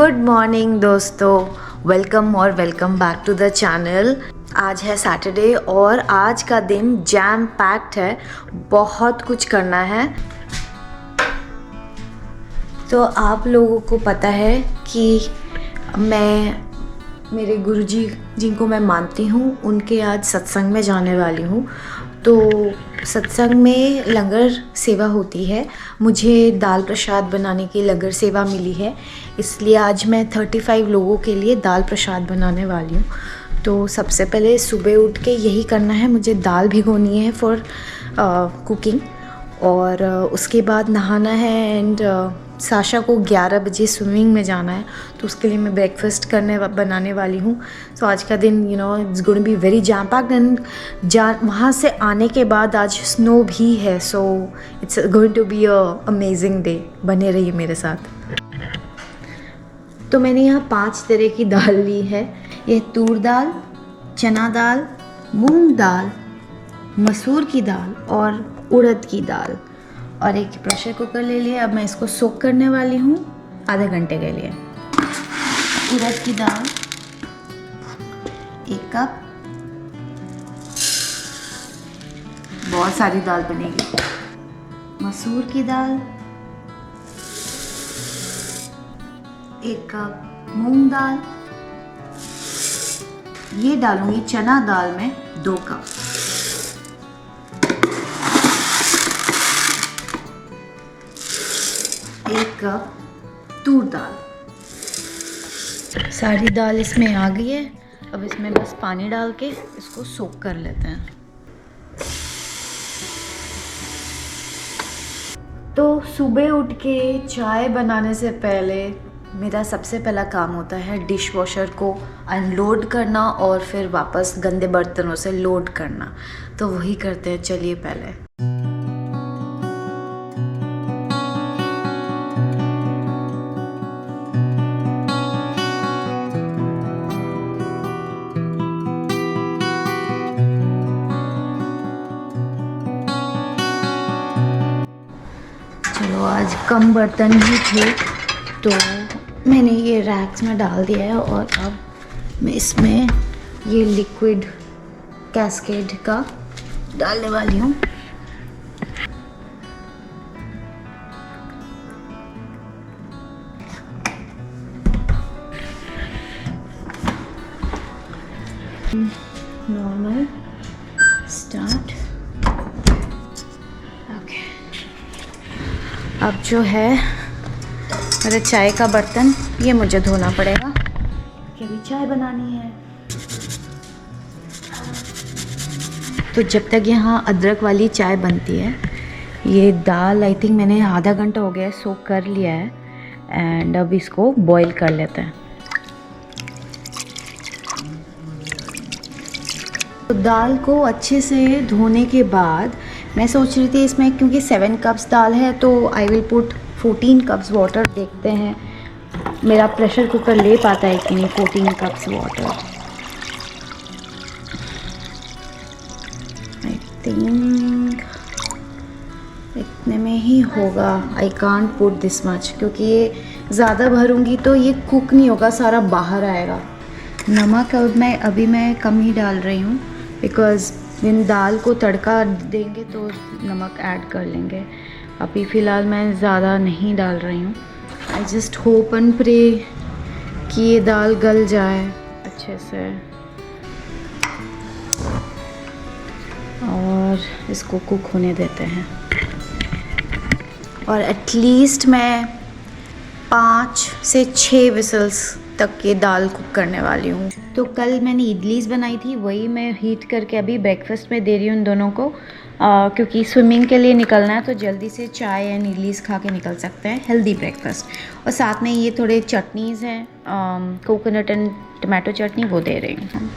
Good morning दोस्तों, welcome back to the channel. आज है सैटरडे और आज का दिन जैम पैक्ड है, बहुत कुछ करना है। तो आप लोगों को पता है कि मेरे गुरुजी जिनको मैं मानती हूँ उनके आज सत्संग में जाने वाली हूँ। तो सत्संग में लंगर सेवा होती है, मुझे दाल प्रसाद बनाने की लंगर सेवा मिली है, इसलिए आज मैं 35 लोगों के लिए दाल प्रसाद बनाने वाली हूँ। तो सबसे पहले सुबह उठ के यही करना है, मुझे दाल भिगोनी है फॉर कुकिंग, और उसके बाद नहाना है एंड साशा को 11 बजे स्विमिंग में जाना है, तो उसके लिए मैं ब्रेकफास्ट बनाने वाली हूँ। सो आज का दिन it's going to be very jam packed and वहाँ से आने के बाद आज स्नो भी है, so it's going to be a amazing day. बने रहिए मेरे साथ। तो मैंने यहाँ 5 तरह की दाल ली है। ये तूर दाल, चना दाल, मूंग दाल, मसूर की दाल और उड़द की दाल, और एक प्रेशर कुकर ले लिया। अब मैं इसको सोक करने वाली हूँ आधे घंटे के लिए। उड़द की दाल 1 कप, बहुत सारी दाल बनेगी। मसूर की दाल 1 कप, मूंग दाल, ये डालूंगी चना दाल में 2 कप, एक कप तूर दाल। सारी दाल इसमें आ गई है। अब इसमें बस पानी डाल के इसको सोक कर लेते हैं। तो सुबह उठ के चाय बनाने से पहले मेरा सबसे पहला काम होता है डिश वॉशर को अनलोड करना और फिर वापस गंदे बर्तनों से लोड करना। तो वही करते हैं, चलिए पहले। चलो आज कम बर्तन ही थे तो मैंने ये रैक्स में डाल दिया है, और अब मैं इसमें ये लिक्विड कैस्केड का डालने वाली हूँ। Normal start. ओके, अब जो है मेरा चाय का बर्तन, ये मुझे धोना पड़ेगा कि अभी चाय बनानी है। तो जब तक यहाँ अदरक वाली चाय बनती है, ये दाल आई थिंक मैंने आधा घंटा हो गया सोक कर लिया है, एंड अब इसको बॉईल कर लेते हैं। तो दाल को अच्छे से धोने के बाद मैं सोच रही थी इसमें, क्योंकि 7 कप्स दाल है तो I will put 14 cups water. देखते हैं मेरा प्रेशर कुकर ले पाता है कि नहीं 14 कप्स वाटर। आई थिंक इतने में ही होगा। I can't put this much, क्योंकि ये ज़्यादा भरूंगी तो ये कुक नहीं होगा, सारा बाहर आएगा। नमक अभी मैं कम ही डाल रही हूँ, बिकॉज़ दिन दाल को तड़का देंगे तो नमक ऐड कर लेंगे। अभी फ़िलहाल मैं ज़्यादा नहीं डाल रही हूँ। I just hope and pray कि ये दाल गल जाए अच्छे से, और इसको कुक होने देते हैं। और एटलीस्ट मैं 5 से 6 विसल्स तक ये दाल कुक करने वाली हूँ। तो कल मैंने इडलीज़ बनाई थी, वही मैं हीट करके अभी ब्रेकफास्ट में दे रही हूँ उन दोनों को, क्योंकि स्विमिंग के लिए निकलना है तो जल्दी से चाय एंड इडलीज़ खा के निकल सकते हैं, हेल्दी ब्रेकफास्ट। और साथ में ये थोड़े चटनीज़ हैं, कोकोनट एंड टमाटो चटनी, वो दे रही हूँ।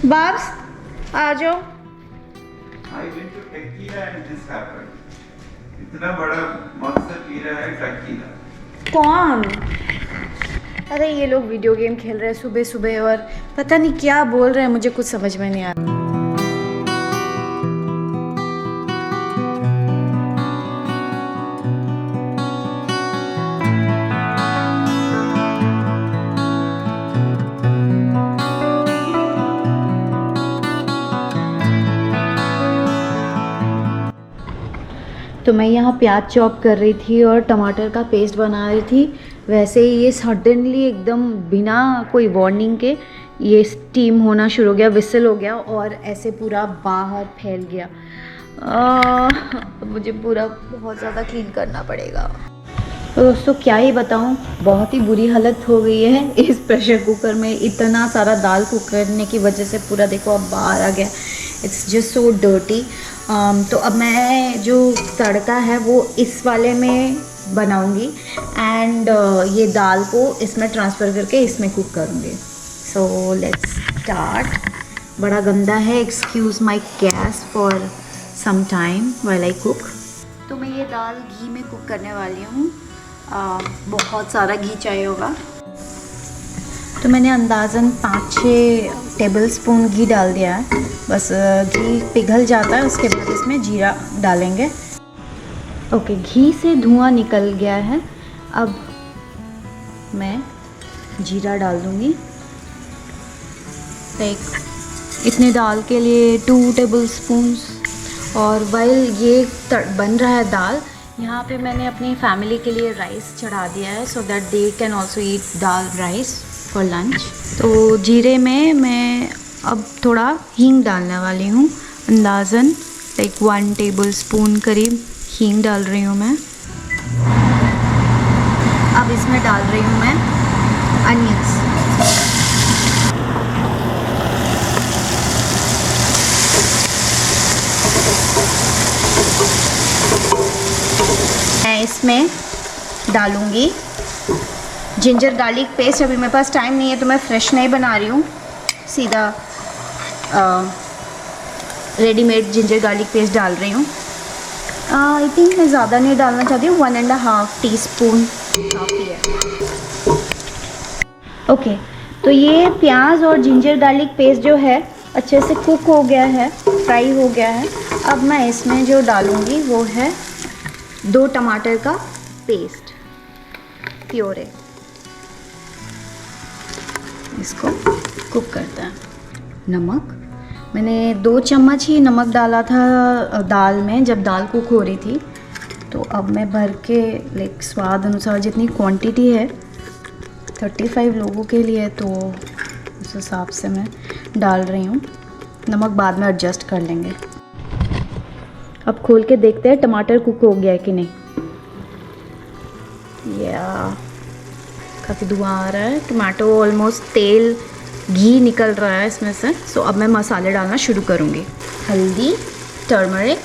बाब्स आ जाओ। इतना बड़ा मग से पी रहा है टकीला। कौन? अरे ये लोग वीडियो गेम खेल रहे हैं सुबह सुबह और पता नहीं क्या बोल रहे हैं, मुझे कुछ समझ में नहीं आ रहा। तो मैं यहाँ प्याज चॉप कर रही थी और टमाटर का पेस्ट बना रही थी। वैसे ही ये सडनली एकदम बिना कोई वार्निंग के ये स्टीम होना शुरू हो गया, विसल हो गया और ऐसे पूरा बाहर फैल गया। मुझे पूरा बहुत ज़्यादा क्लीन करना पड़ेगा। तो दोस्तों क्या ही बताऊँ, बहुत ही बुरी हालत हो गई है इस प्रेशर कुकर में। इतना सारा दाल कुक करने की वजह से पूरा देखो अब बाहर आ गया। It's just so dirty. तो अब मैं जो तड़का है वो इस वाले में बनाऊंगी एंड ये दाल को इसमें ट्रांसफ़र करके इसमें कुक करूँगी। So let's start. बड़ा गंदा है, excuse my gas for some time while I cook. तो मैं ये दाल घी में कुक करने वाली हूँ। बहुत सारा घी चाहिए होगा। तो मैंने अंदाज़न 5-6 टेबलस्पून घी डाल दिया है। बस घी पिघल जाता है उसके बाद इसमें जीरा डालेंगे। ओके, घी से धुआं निकल गया है। अब मैं जीरा डाल दूँगी। लाइक इतने दाल के लिए 2 टेबलस्पून्स। और वाइल ये बन रहा है दाल, यहाँ पे मैंने अपनी फैमिली के लिए राइस चढ़ा दिया है so that they can also eat dal rice for lunch. तो जीरे में मैं अब थोड़ा हींग डालने वाली हूँ। अंदाज़न लाइक 1 टेबलस्पून करीब हींग डाल रही हूँ मैं। अब इसमें डाल रही हूँ मैं अनियंस। मैं इसमें डालूँगी जिंजर गार्लिक पेस्ट। अभी मेरे पास टाइम नहीं है तो मैं फ्रेश नहीं बना रही हूँ, सीधा रेडीमेड जिंजर गार्लिक पेस्ट डाल रही हूँ। आई थिंक मैं ज़्यादा नहीं डालना चाहती हूँ, 1.5 टीस्पून काफ़ी है। ओके, तो ये प्याज और जिंजर गार्लिक पेस्ट जो है अच्छे से कुक हो गया है, फ्राई हो गया है। अब मैं इसमें जो डालूँगी वो है 2 टमाटर का पेस्ट प्योरे। इसको कुक करते हैं। नमक मैंने 2 चम्मच ही नमक डाला था दाल में जब दाल कुक हो रही थी। तो अब मैं भर के लाइक स्वाद अनुसार जितनी क्वांटिटी है 35 लोगों के लिए तो उस हिसाब से मैं डाल रही हूँ। नमक बाद में एडजस्ट कर लेंगे। अब खोल के देखते हैं टमाटर कुक हो गया है कि नहीं। या काफ़ी धुआं आ रहा है, टमाटो ऑलमोस्ट तेल घी निकल रहा है इसमें से। सो अब मैं मसाले डालना शुरू करूँगी। हल्दी, टर्मरिक,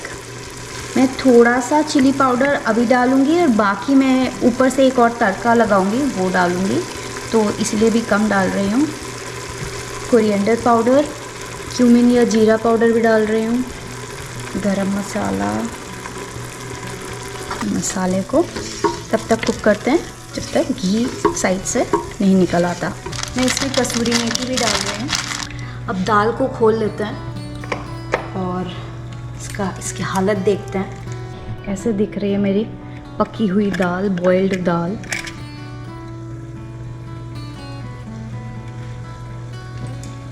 मैं थोड़ा सा चिली पाउडर अभी डालूँगी और बाकी मैं ऊपर से एक और तड़का लगाऊँगी वो डालूँगी, तो इसलिए भी कम डाल रही हूँ। कोरिएंडर पाउडर, क्यूमिन या जीरा पाउडर भी डाल रही हूँ। गरम मसाला। मसाले को तब तक कुक करते हैं जब तक घी साइड से नहीं निकल आता। मैं इसमें कसूरी मेथी भी डाल रही हूँ। अब दाल को खोल लेते हैं और इसकी हालत देखते हैं कैसे दिख रही है मेरी पकी हुई दाल, बॉइल्ड दाल।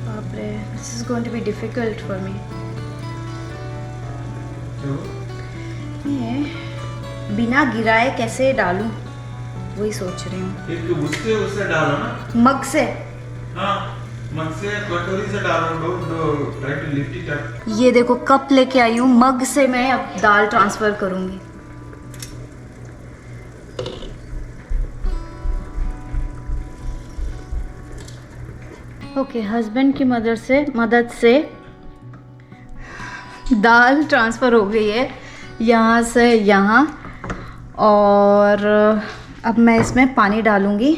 बाप रे, this is going to be difficult for me. बिना गिराए कैसे डालूं वही सोच रही हूँ। एक उससे डालो ना, मग से। हाँ, मग से कटोरी से डालो। Don't try to lift it up. ये देखो कप लेके आई हूँ, मग से मैं अब दाल ट्रांसफर करूँगी। ओके, हस्बैंड की मदद से दाल ट्रांसफ़र हो गई है यहाँ से यहाँ। और अब मैं इसमें पानी डालूँगी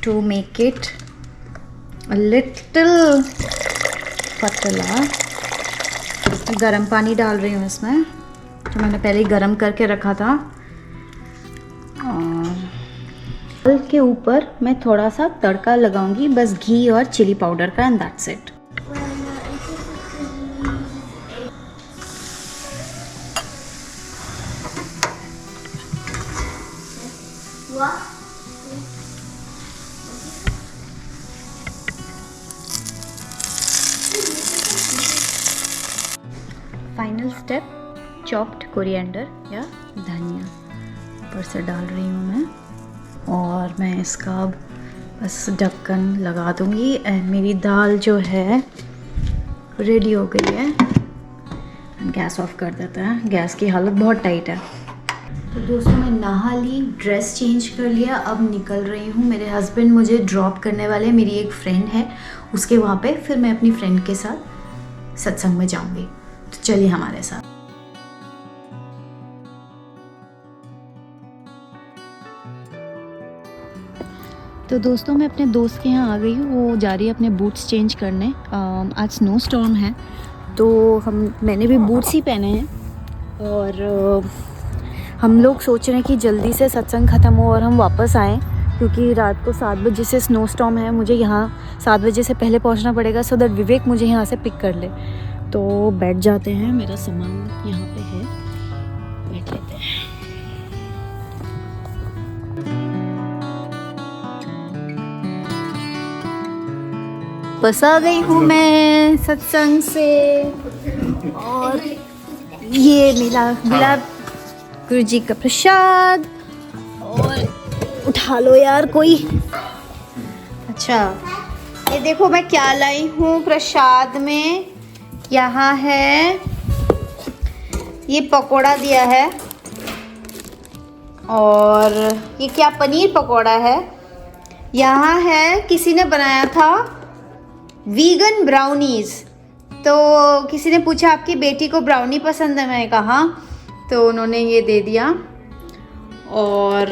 to make it a little पतला। गरम पानी डाल रही हूँ इसमें, जो मैंने पहले ही गरम करके रखा था। और दाल के ऊपर मैं थोड़ा सा तड़का लगाऊंगी, बस घी और चिली पाउडर का, and that's it. Final step, chopped coriander या धनिया ऊपर से डाल रही हूँ मैं, और मैं इसका अब बस ढक्कन लगा दूँगी एंड मेरी दाल जो है रेडी हो गई है। गैस ऑफ कर देते हैं, गैस की हालत बहुत टाइट है। तो दोस्तों मैं नहा ली, ड्रेस चेंज कर लिया, अब निकल रही हूँ। मेरे हस्बैंड मुझे ड्रॉप करने वाले, मेरी एक फ्रेंड है उसके वहाँ पे, फिर मैं अपनी फ्रेंड के साथ सत्संग में जाऊँगी। तो चलिए हमारे साथ। तो दोस्तों मैं अपने दोस्त के यहाँ आ गई हूँ, वो जा रही है अपने बूट्स चेंज करने। आज स्नो स्टॉर्म है तो मैंने भी बूट्स ही पहने हैं, और हम लोग सोच रहे हैं कि जल्दी से सत्संग ख़त्म हो और हम वापस आएँ, क्योंकि रात को 7 बजे से स्नो स्टॉर्म है। मुझे यहाँ 7 बजे से पहले पहुँचना पड़ेगा, सो दैट विवेक मुझे यहाँ से पिक कर ले। तो बैठ जाते हैं, मेरा सामान यहाँ पे है, बैठ लेते हैं। बस आ गई हूँ मैं सत्संग से, और ये मिला गुरु जी का प्रसाद। और उठा लो यार कोई। अच्छा ये देखो मैं क्या लाई हूँ प्रसाद में। यहाँ है ये पकोड़ा दिया है, और ये क्या पनीर पकोड़ा है। यहाँ है किसी ने बनाया था वीगन ब्राउनीज़। तो किसी ने पूछा आपकी बेटी को ब्राउनी पसंद है, मैंने कहा, तो उन्होंने ये दे दिया। और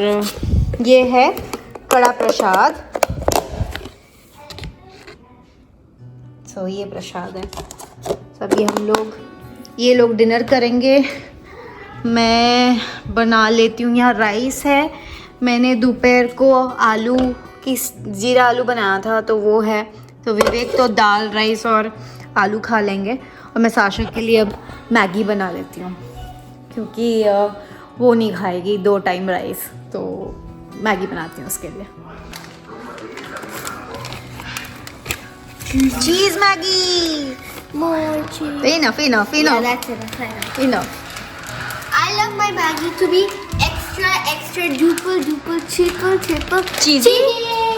ये है कड़ा प्रसाद। तो ये प्रसाद है। सभी ये लोग डिनर करेंगे। मैं बना लेती हूँ। यहाँ राइस है, मैंने दोपहर को आलू की जीरा आलू बनाया था तो वो है। तो विवेक तो दाल राइस और आलू खा लेंगे, और मैं साशा के लिए अब मैगी बना लेती हूँ, क्योंकि वो नहीं खाएगी 2 टाइम राइस, तो मैगी बनाती हूँ उसके लिए। Cheese Maggi. More cheese. Enough. Yeah, that's enough. I know. Enough. I love my Maggie to be extra, duper, triple Cheesy. Yeah.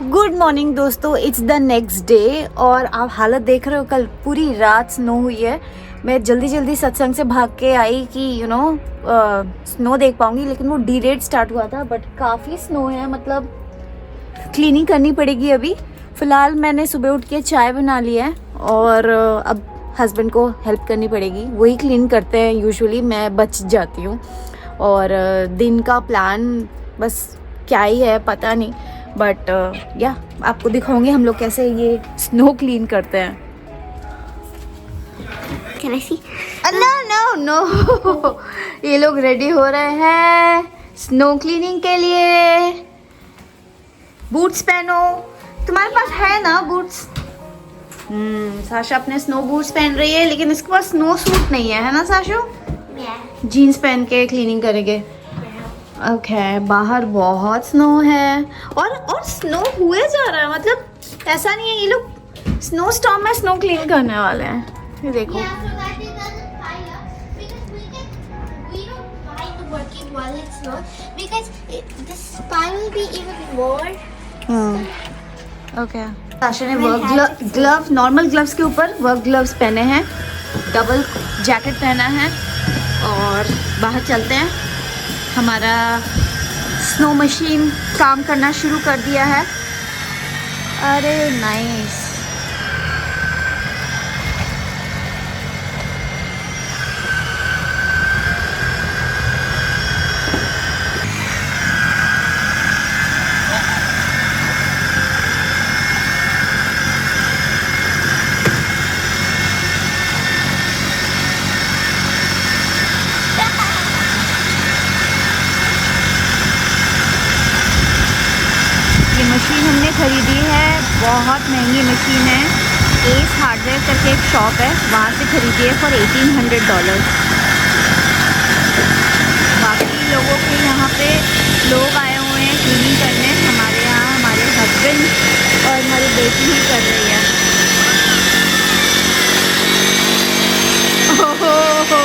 Good morning दोस्तों, इट्स द नेक्स्ट डे, और आप हालत देख रहे हो, कल पूरी रात स्नो हुई है। मैं जल्दी सत्संग से भाग के आई कि स्नो देख पाऊंगी, लेकिन वो डी-रेड स्टार्ट हुआ था। बट काफ़ी स्नो है, मतलब क्लीनिंग करनी पड़ेगी अभी। फ़िलहाल मैंने सुबह उठ के चाय बना ली है, और अब हस्बैंड को हेल्प करनी पड़ेगी, वही क्लीन करते हैं यूजुअली, मैं बच जाती हूँ। और दिन का प्लान बस क्या ही है पता नहीं, बट या आपको दिखाऊंगी हम लोग कैसे ये स्नो क्लीन करते हैं। Can I see? नो ये लोग रेडी हो रहे हैं स्नो क्लीनिंग के लिए। बूट्स पहनो, तुम्हारे पास है ना बूट्स? साशा अपने स्नो बूट्स पहन रही है, लेकिन इसके पास स्नो सूट नहीं है ना साशु? Yeah. जीन्स पहन के क्लीनिंग करेंगे। ओके, बाहर बहुत स्नो है, और स्नो हुए जा रहा है, मतलब ऐसा नहीं है। ये लोग स्नो स्टॉर्म में स्नो क्लीन करने वाले हैं, ये देखो। Yeah, so that it doesn't pile up, because we don't mind working while it's snow, because this pile will be even more. Okay, Sasha ने वर्क नॉर्मल ग्लव्स के ऊपर work gloves पहने हैं, डबल जैकेट पहना है, और बाहर चलते हैं। हमारा स्नो मशीन काम करना शुरू कर दिया है। अरे नाइस। खरीदी है, बहुत महंगी मशीन है। एस हार्डवेयर करके एक शॉप है, वहाँ से खरीदी है फॉर $1800। बाकी लोगों के यहाँ पे लोग आए हुए हैं क्लीनिंग करने। हमारे यहाँ हमारे हस्बैंड और हमारी बेटी ही कर रही है। ओहो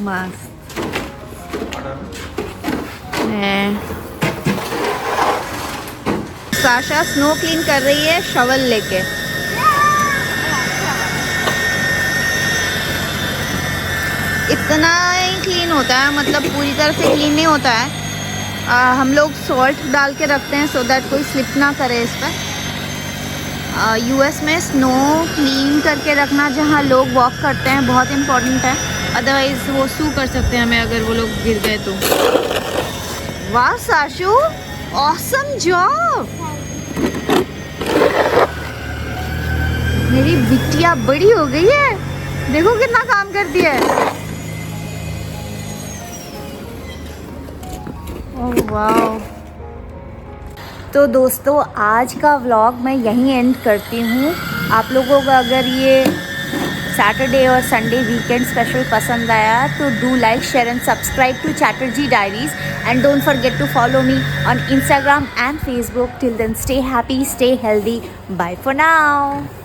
मस्त है। साशा स्नो क्लीन कर रही है शवल लेके। इतना ही क्लीन होता है, मतलब पूरी तरह से क्लीन नहीं होता है। हम लोग सॉल्ट डाल के रखते हैं सो दैट कोई स्लिप ना करे इस पर। यूएस में स्नो क्लीन करके रखना जहाँ लोग वॉक करते हैं बहुत इम्पोर्टेंट है, अदरवाइज़ वो सू कर सकते हैं हमें अगर वो लोग गिर गए तो। वाह साशु, ऑसम जॉब। मेरी बिटिया बड़ी हो गई है, देखो कितना काम करती है। ओह वाह। तो दोस्तों आज का व्लॉग मैं यहीं एंड करती हूँ। आप लोगों को अगर ये सैटरडे और संडे वीकेंड स्पेशल पसंद आया तो do like, share and subscribe to Chatterjee diaries and don't forget to follow me on Instagram and Facebook. Till then, stay happy, stay healthy. Bye for now.